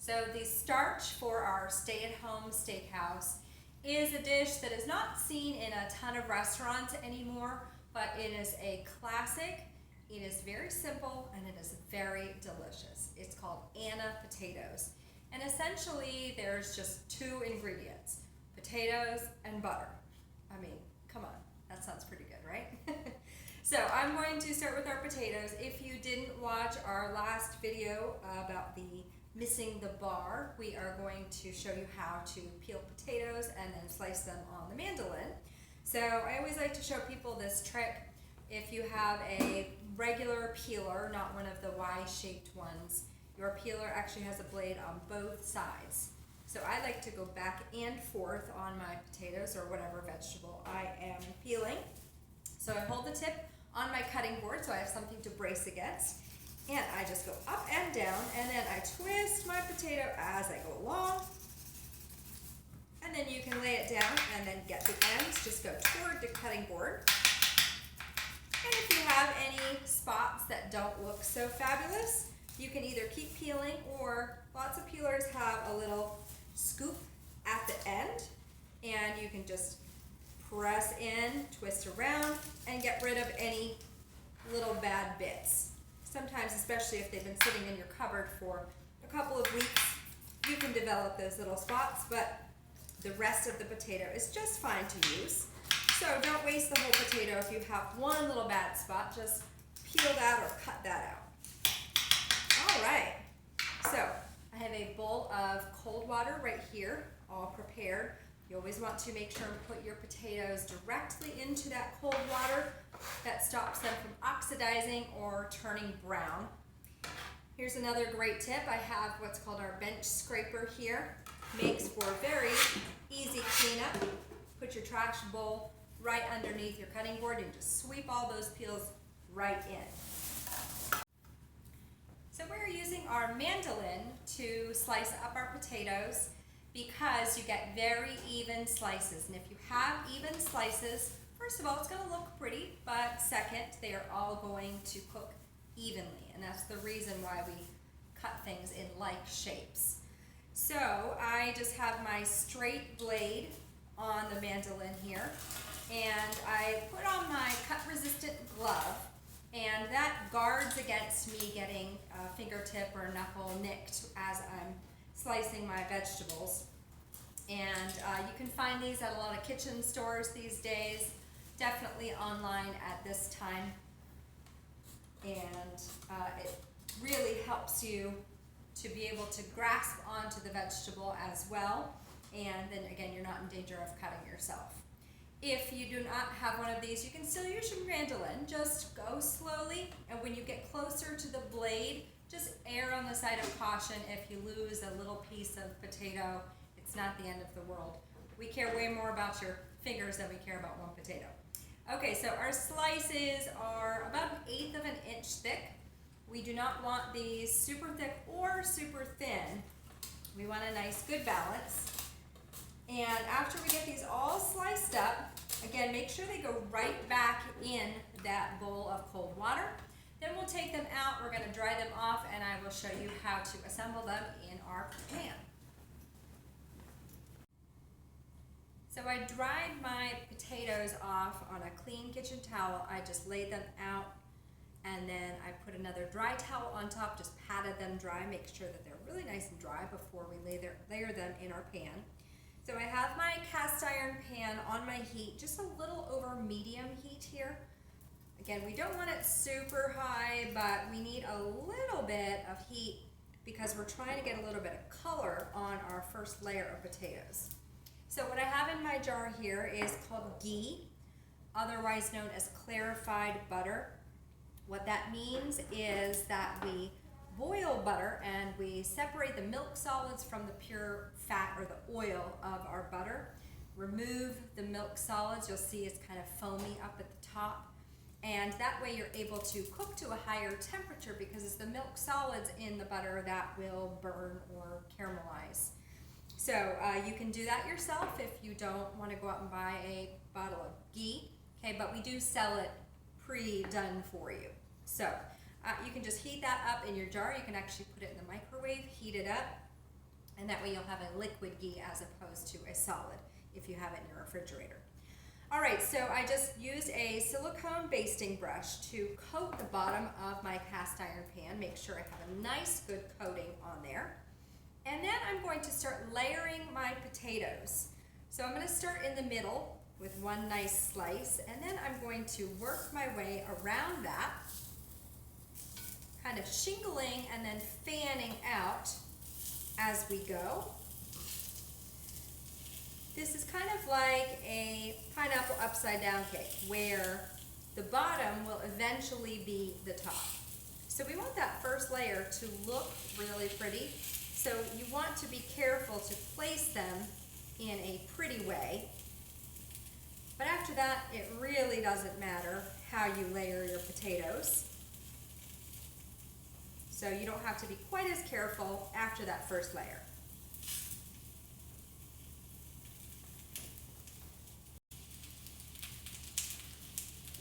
So the starch for our stay-at-home steakhouse is a dish that is not seen in a ton of restaurants anymore, but it is a classic. It is very simple and it is very delicious. It's called Anna potatoes. And essentially there's just two ingredients, potatoes and butter. I mean, come on, that sounds pretty good, right? So I'm going to start with our potatoes. If you didn't watch our last video about the missing the bar, we are going to show you how to peel potatoes and then slice them on the mandolin. So I always like to show people this trick. If you have a regular peeler, not one of the Y-shaped ones, your peeler actually has a blade on both sides. So I like to go back and forth on my potatoes or whatever vegetable I am peeling. So I hold the tip on my cutting board so I have something to brace against. And I just go up and down, and then I twist my potato as I go along. And then you can lay it down and then get the ends, just go toward the cutting board. And if you have any spots that don't look so fabulous, you can either keep peeling, or lots of peelers have a little scoop at the end, and you can just press in, twist around, and get rid of any little bad bits. Sometimes, especially if they've been sitting in your cupboard for a couple of weeks, you can develop those little spots, but the rest of the potato is just fine to use. So don't waste the whole potato. If you have one little bad spot, just peel that or cut that out. All right, so I have a bowl of cold water right here, all prepared. You always want to make sure and put your potatoes directly into that cold water. That stops them from oxidizing or turning brown. Here's another great tip. I have what's called our bench scraper here. Makes for very easy cleanup. Put your trash bowl right underneath your cutting board and just sweep all those peels right in. So we're using our mandolin to slice up our potatoes because you get very even slices. And if you have even slices, first of all, it's going to look pretty, but second, they are all going to cook evenly. And that's the reason why we cut things in like shapes. So I just have my straight blade on the mandolin here, and I put on my cut-resistant glove, and that guards against me getting a fingertip or knuckle nicked as I'm slicing my vegetables. And you can find these at a lot of kitchen stores these days, definitely online at this time. And it really helps you to be able to grasp onto the vegetable as well. And then again, you're not in danger of cutting yourself. If you do not have one of these, you can still use your mandolin. Just go slowly, and when you get closer to the blade, just err on the side of caution. If you lose a little piece of potato, it's not the end of the world. We care way more about your fingers than we care about one potato. Okay, so our slices are about 1/8 of an inch thick. We do not want these super thick or super thin. We want a nice good balance. And after we get these all sliced up, again, make sure they go right back in that bowl of cold water. Then we'll take them out, we're going to dry them off, and I will show you how to assemble them in our pan. So I dried my potatoes off on a clean kitchen towel. I just laid them out, and then I put another dry towel on top, just patted them dry, make sure that they're really nice and dry before we layer them in our pan. So I have my cast iron pan on my heat, just a little over medium heat here. Again, we don't want it super high, but we need a little bit of heat because we're trying to get a little bit of color on our first layer of potatoes. So what I have in my jar here is called ghee, otherwise known as clarified butter. What that means is that we boil butter and we separate the milk solids from the pure fat or the oil of our butter. Remove the milk solids, you'll see it's kind of foamy up at the top. And that way you're able to cook to a higher temperature because it's the milk solids in the butter that will burn or caramelize. So you can do that yourself if you don't want to go out and buy a bottle of ghee, okay, but we do sell it pre-done for you. So you can just heat that up in your jar. You can actually put it in the microwave, heat it up, And that way you'll have a liquid ghee as opposed to a solid if you have it in your refrigerator. All right, so I just used a silicone basting brush to coat the bottom of my cast iron pan, make sure I have a nice good coating on there. And then I'm going to start layering my potatoes. So I'm going to start in the middle with one nice slice, and then I'm going to work my way around that, kind of shingling and then fanning out as we go. This is kind of like a pineapple upside down cake where the bottom will eventually be the top. So we want that first layer to look really pretty. So you want to be careful to place them in a pretty way. But after that, it really doesn't matter how you layer your potatoes. So you don't have to be quite as careful after that first layer.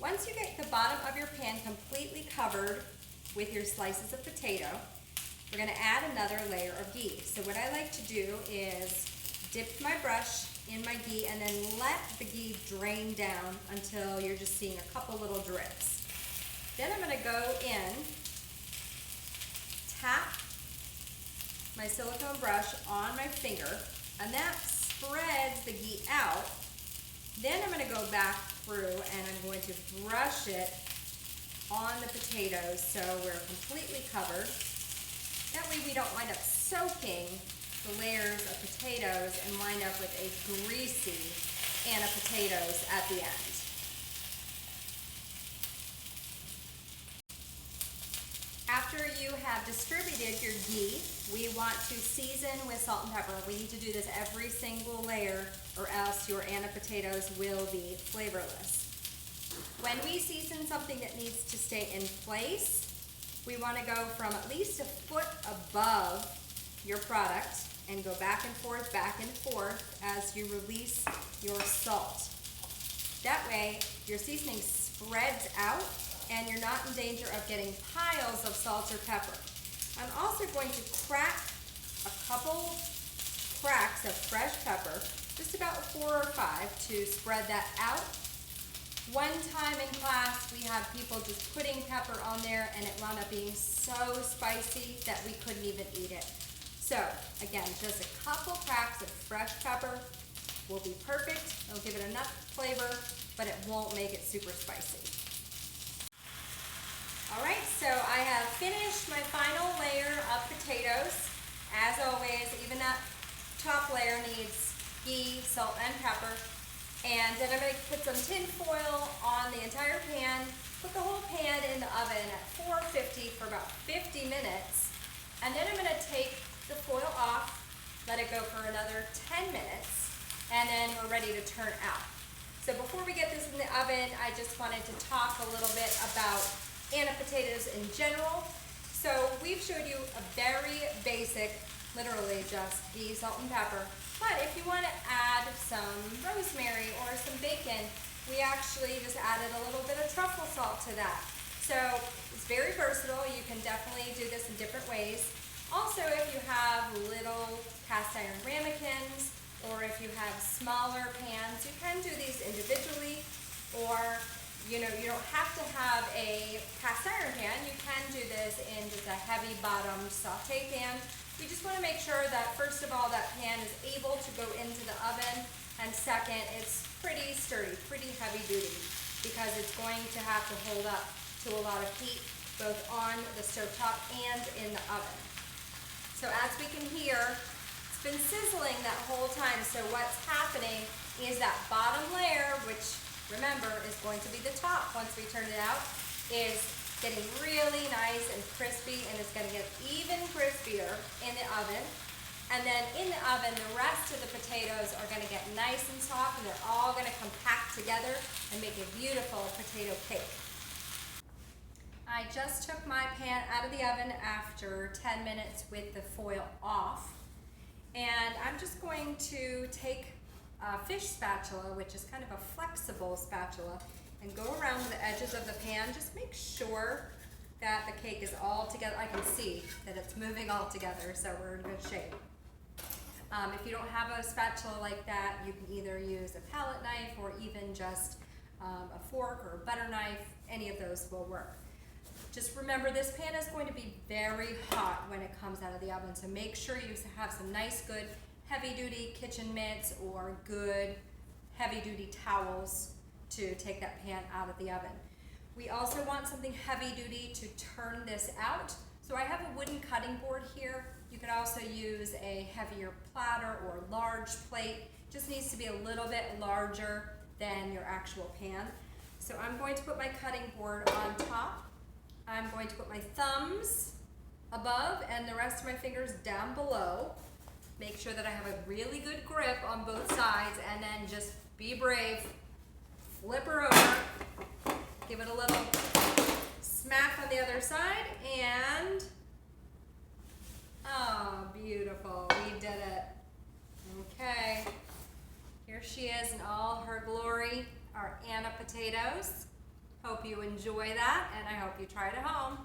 Once you get the bottom of your pan completely covered with your slices of potato, we're going to add another layer of ghee. So what I like to do is dip my brush in my ghee and then let the ghee drain down until you're just seeing a couple little drips. Then I'm going to go in, tap my silicone brush on my finger, and that spreads the ghee out. Then I'm going to go back through and I'm going to brush it on the potatoes so we're completely covered. That way we don't wind up soaking the layers of potatoes and wind up with a greasy pan of potatoes at the end. After you have distributed your ghee, we want to season with salt and pepper. We need to do this every single layer or else your Anna potatoes will be flavorless. When we season something that needs to stay in place, we want to go from at least a foot above your product and go back and forth as you release your salt. That way your seasoning spreads out and you're not in danger of getting piles of salt or pepper. I'm also going to crack a couple cracks of fresh pepper, just about 4 or 5, to spread that out. One time in class, we had people just putting pepper on there and it wound up being so spicy that we couldn't even eat it. So again, just a couple cracks of fresh pepper will be perfect. It'll give it enough flavor, but it won't make it super spicy. All right, so I have finished my final layer of potatoes. As always, even that top layer needs ghee, salt, and pepper. And then I'm going to put some tin foil on the entire pan, put the whole pan in the oven at 450 for about 50 minutes. And then I'm going to take the foil off, let it go for another 10 minutes, and then we're ready to turn out. So before we get this in the oven, I just wanted to talk a little bit about Anna potatoes in general. So we've showed you a very basic, literally just ghee, salt, and pepper. But if you want to add some rosemary or some bacon, we actually just added a little bit of truffle salt to that. So it's very versatile. You can definitely do this in different ways. Also, if you have little cast iron ramekins, or if you have smaller pans, you can do these individually, or you don't have to have a cast iron pan. You can do this in just a heavy bottomed saute pan. We just want to make sure that first of all that pan is able to go into the oven, and second, it's pretty sturdy, pretty heavy duty, because it's going to have to hold up to a lot of heat both on the stovetop and in the oven. So as we can hear, it's been sizzling that whole time. So what's happening is that bottom layer, which remember is going to be the top once we turn it out, is getting really nice and crispy, and it's going to get even crispier in the oven. And then in the oven, the rest of the potatoes are going to get nice and soft, and they're all going to compact together and make a beautiful potato cake. I just took my pan out of the oven after 10 minutes with the foil off, and I'm just going to take a fish spatula, which is kind of a flexible spatula, and go around the edges of the pan. Just make sure that the cake is all together. I can see that it's moving all together, so we're in good shape. If you don't have a spatula like that, you can either use a palette knife or even just a fork or a butter knife. Any of those will work. Just remember, this pan is going to be very hot when it comes out of the oven, so make sure you have some nice, good, heavy-duty kitchen mitts or good, heavy-duty towels to take that pan out of the oven. We also want something heavy-duty to turn this out. So I have a wooden cutting board here. You could also use a heavier platter or large plate. Just needs to be a little bit larger than your actual pan. So I'm going to put my cutting board on top. I'm going to put my thumbs above and the rest of my fingers down below. Make sure that I have a really good grip on both sides, and then just be brave. Flip her over. Give it a little smack on the other side, and oh, beautiful. We did it. Okay. Here she is in all her glory, our Anna potatoes. Hope you enjoy that, and I hope you try it at home.